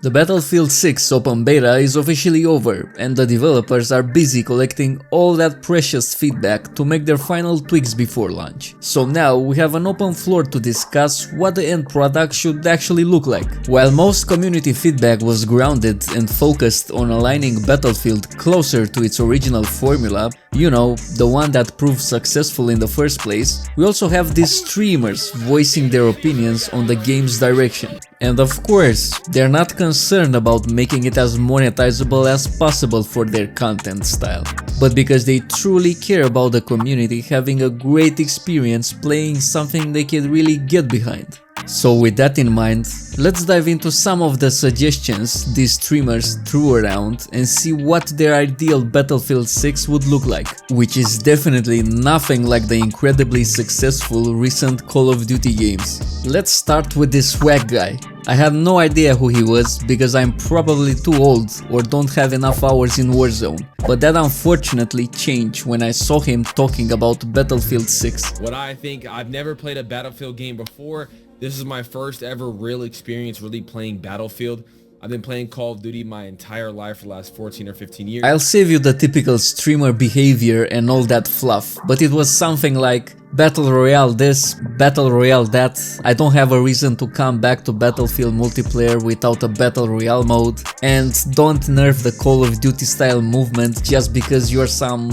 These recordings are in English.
The Battlefield 6 open beta is officially over, and the developers are busy collecting all that precious feedback to make their final tweaks before launch. So now we have an open floor to discuss what the end product should actually look like. While most community feedback was grounded and focused on aligning Battlefield closer to its original formula, you know, the one that proved successful in the first place, we also have these streamers voicing their opinions on the game's direction. And of course, they're not concerned about making it as monetizable as possible for their content style, but because they truly care about the community having a great experience playing something they can really get behind. So with that in mind, let's dive into some of the suggestions these streamers threw around and see what their ideal Battlefield 6 would look like, which is definitely nothing like the incredibly successful recent Call of Duty games. Let's start with this Swagg guy. I had no idea who he was because I'm probably too old or don't have enough hours in Warzone, but that unfortunately changed when I saw him talking about Battlefield 6. What I think, I've never played a Battlefield game before. This is my first ever real experience really playing Battlefield. I've been playing Call of Duty my entire life for the last 14 or 15 years. I'll save you the typical streamer behavior and all that fluff, but it was something like Battle Royale this, Battle Royale that. I don't have a reason to come back to Battlefield multiplayer without a Battle Royale mode, and don't nerf the Call of Duty style movement just because you're some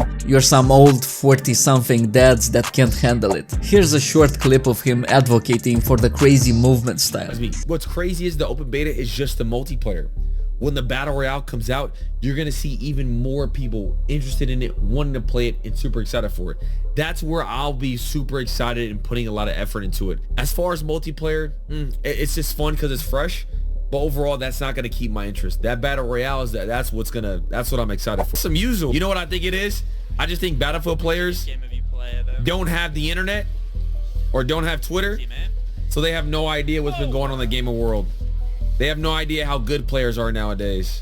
old 40-something dads that can't handle it. Here's a short clip of him advocating for the crazy movement style. What's crazy is the open beta is just the multiplayer. When the Battle Royale comes out, you're going to see even more people interested in it, wanting to play it, and super excited for it. That's where I'll be super excited and putting a lot of effort into it. As far as multiplayer, it's just fun because it's fresh, but overall, that's not going to keep my interest. That Battle Royale is that's what I'm excited for. Some usual. You know what I think it is? I just think Battlefield players don't have the internet or don't have Twitter, so they have no idea what's been going on in the gaming world. They have no idea how good players are nowadays.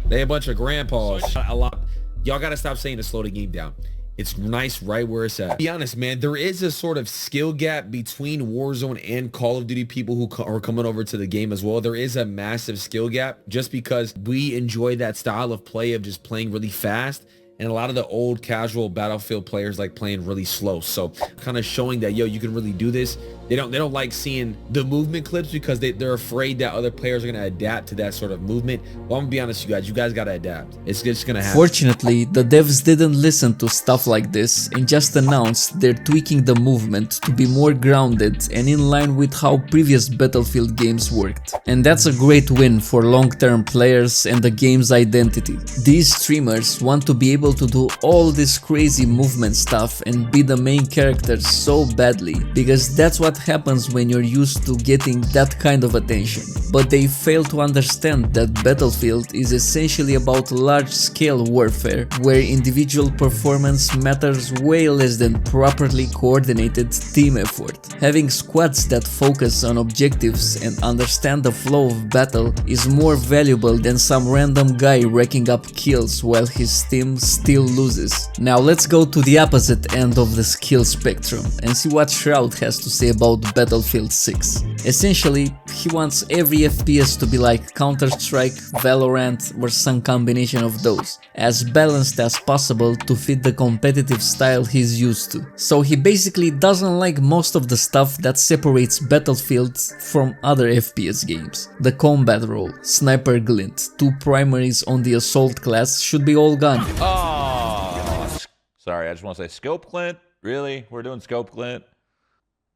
They a bunch of grandpas. Y'all gotta stop saying to slow the game down. It's nice right where it's at. To be honest, man, there is a sort of skill gap between Warzone and Call of Duty people who are coming over to the game as well. There is a massive skill gap just because we enjoy that style of play of just playing really fast. And a lot of the old casual Battlefield players like playing really slow. So kind of showing that, yo, you can really do this. They don't like seeing the movement clips because they're afraid that other players are going to adapt to that sort of movement. Well, I'm going to be honest with you guys got to adapt. It's just going to happen. Fortunately, the devs didn't listen to stuff like this and just announced they're tweaking the movement to be more grounded and in line with how previous Battlefield games worked. And that's a great win for long-term players and the game's identity. These streamers want to be able to do all this crazy movement stuff and be the main character so badly, because that's what happens when you're used to getting that kind of attention. But they fail to understand that Battlefield is essentially about large-scale warfare, where individual performance matters way less than properly coordinated team effort. Having squads that focus on objectives and understand the flow of battle is more valuable than some random guy racking up kills while his team still loses. Now let's go to the opposite end of the skill spectrum and see what Shroud has to say about Battlefield 6. Essentially, he wants every FPS to be like Counter-Strike, Valorant, or some combination of those, as balanced as possible to fit the competitive style he's used to. So he basically doesn't like most of the stuff that separates Battlefield from other FPS games. The combat role, sniper glint, 2 primaries on the assault class should be all gone. Oh, sorry, I just want to say scope glint. Really? We're doing scope glint?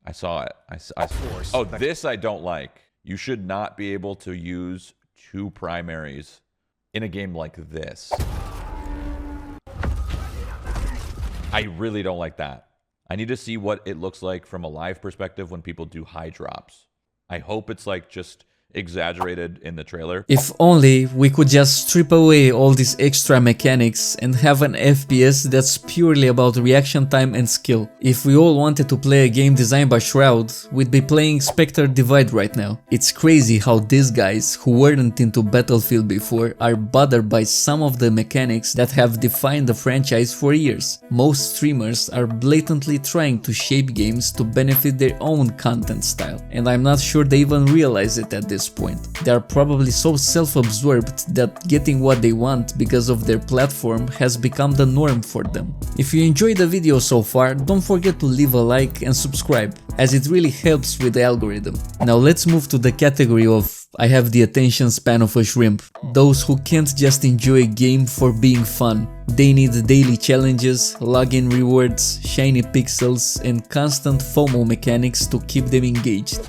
I saw it. Oh, this I don't like. You should not be able to use 2 primaries in a game like this. I really don't like that. I need to see what it looks like from a live perspective when people do high drops. I hope it's like just exaggerated in the trailer. If only we could just strip away all these extra mechanics and have an FPS that's purely about reaction time and skill. If we all wanted to play a game designed by Shroud, we'd be playing Spectre Divide right now. It's crazy how these guys, who weren't into Battlefield before, are bothered by some of the mechanics that have defined the franchise for years. Most streamers are blatantly trying to shape games to benefit their own content style, and I'm not sure they even realize it at this this point. They are probably so self-absorbed that getting what they want because of their platform has become the norm for them. If you enjoyed the video so far, don't forget to leave a like and subscribe, as it really helps with the algorithm. Now let's move to the category of I have the attention span of a shrimp. Those who can't just enjoy a game for being fun. They need daily challenges, login rewards, shiny pixels, and constant FOMO mechanics to keep them engaged.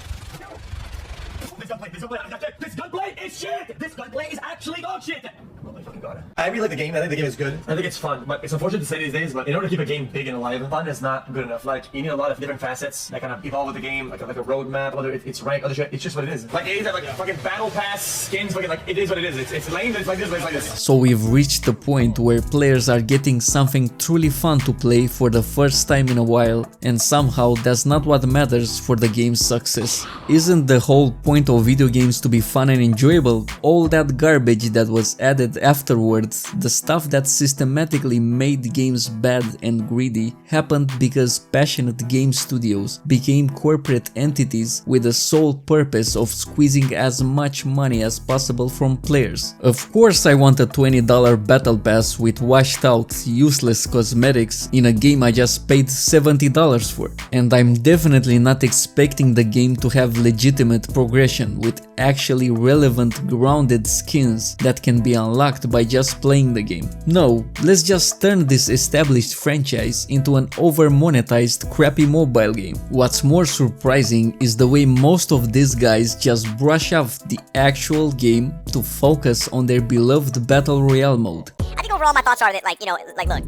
This gunplay is shit! This gunplay is actually dog shit! Oh my fucking god. I really like the game. I think the game is good. I think it's fun. But it's unfortunate to say these days, but in order to keep a game big and alive, fun is not good enough. Like, you need a lot of different facets that kind of evolve with the game, like a roadmap, whether it's rank, other shit. It's just what it is. Like, it is like fucking battle pass skins, fucking like, it is what it is. It's lame, but it's like this, but it's like this. So we've reached the point where players are getting something truly fun to play for the first time in a while, and somehow that's not what matters for the game's success. Isn't the whole point of video games to be fun and enjoyable? All that garbage that was added afterwards, the stuff that systematically made games bad and greedy, happened because passionate game studios became corporate entities with the sole purpose of squeezing as much money as possible from players. Of course I want a $20 battle pass with washed out, useless cosmetics in a game I just paid $70 for. And I'm definitely not expecting the game to have legitimate progression with actually relevant grounded skins that can be unlocked by just playing the game. No, let's just turn this established franchise into an over-monetized crappy mobile game. What's more surprising is the way most of these guys just brush off the actual game to focus on their beloved Battle Royale mode. I think overall my thoughts are that, like, look,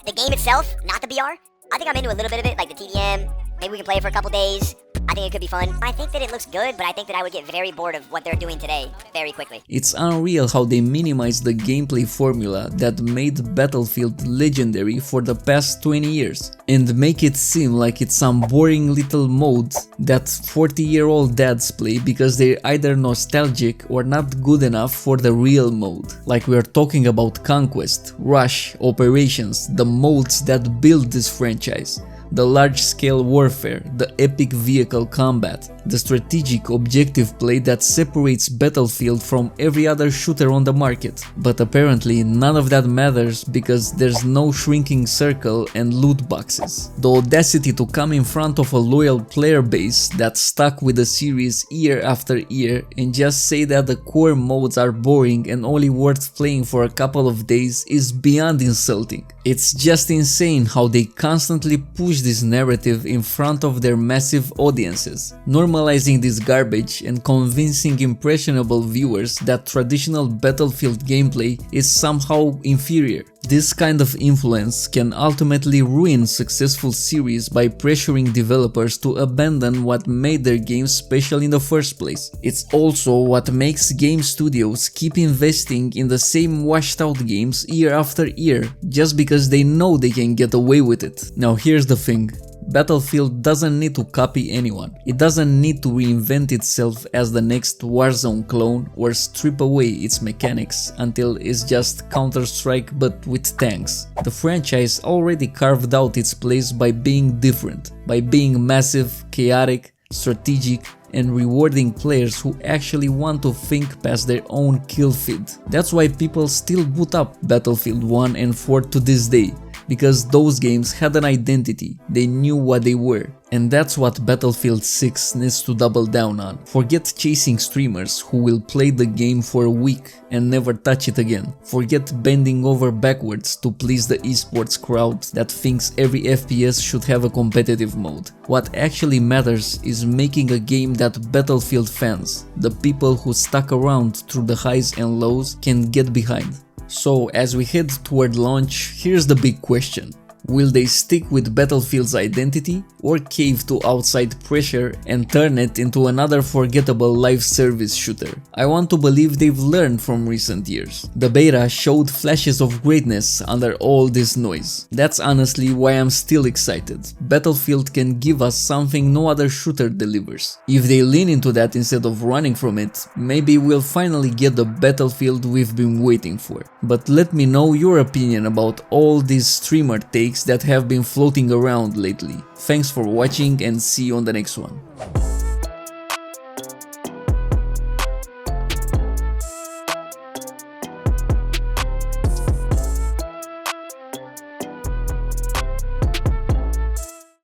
the game itself, not the BR, I think I'm into a little bit of it, like the TDM, maybe we can play it for a couple days. I think it could be fun. I think that it looks good, but I think that I would get very bored of what they're doing today very quickly. It's unreal how they minimize the gameplay formula that made Battlefield legendary for the past 20 years and make it seem like it's some boring little mode that 40-year-old dads play because they're either nostalgic or not good enough for the real mode. Like we're talking about Conquest, Rush, Operations, the modes that build this franchise. The large-scale warfare, the epic vehicle combat, the strategic objective play that separates Battlefield from every other shooter on the market. But apparently none of that matters because there's no shrinking circle and loot boxes. The audacity to come in front of a loyal player base that's stuck with the series year after year and just say that the core modes are boring and only worth playing for a couple of days is beyond insulting. It's just insane how they constantly push this narrative in front of their massive audiences, normalizing this garbage and convincing impressionable viewers that traditional Battlefield gameplay is somehow inferior. This kind of influence can ultimately ruin successful series by pressuring developers to abandon what made their games special in the first place. It's also what makes game studios keep investing in the same washed out games year after year, just because they know they can get away with it. Now here's the thing. Battlefield doesn't need to copy anyone. It doesn't need to reinvent itself as the next Warzone clone or strip away its mechanics until it's just Counter-Strike but with tanks. The franchise already carved out its place by being different, by being massive, chaotic, strategic, and rewarding players who actually want to think past their own kill feed. That's why people still boot up Battlefield 1 and 4 to this day. Because those games had an identity, they knew what they were. And that's what Battlefield 6 needs to double down on. Forget chasing streamers who will play the game for a week and never touch it again. Forget bending over backwards to please the esports crowd that thinks every FPS should have a competitive mode. What actually matters is making a game that Battlefield fans, the people who stuck around through the highs and lows, can get behind. So as we head toward launch, here's the big question. Will they stick with Battlefield's identity or cave to outside pressure and turn it into another forgettable live service shooter? I want to believe they've learned from recent years. The beta showed flashes of greatness under all this noise. That's honestly why I'm still excited. Battlefield can give us something no other shooter delivers. If they lean into that instead of running from it, maybe we'll finally get the Battlefield we've been waiting for. But let me know your opinion about all these streamer takes that have been floating around lately. Thanks for watching and see you on the next one.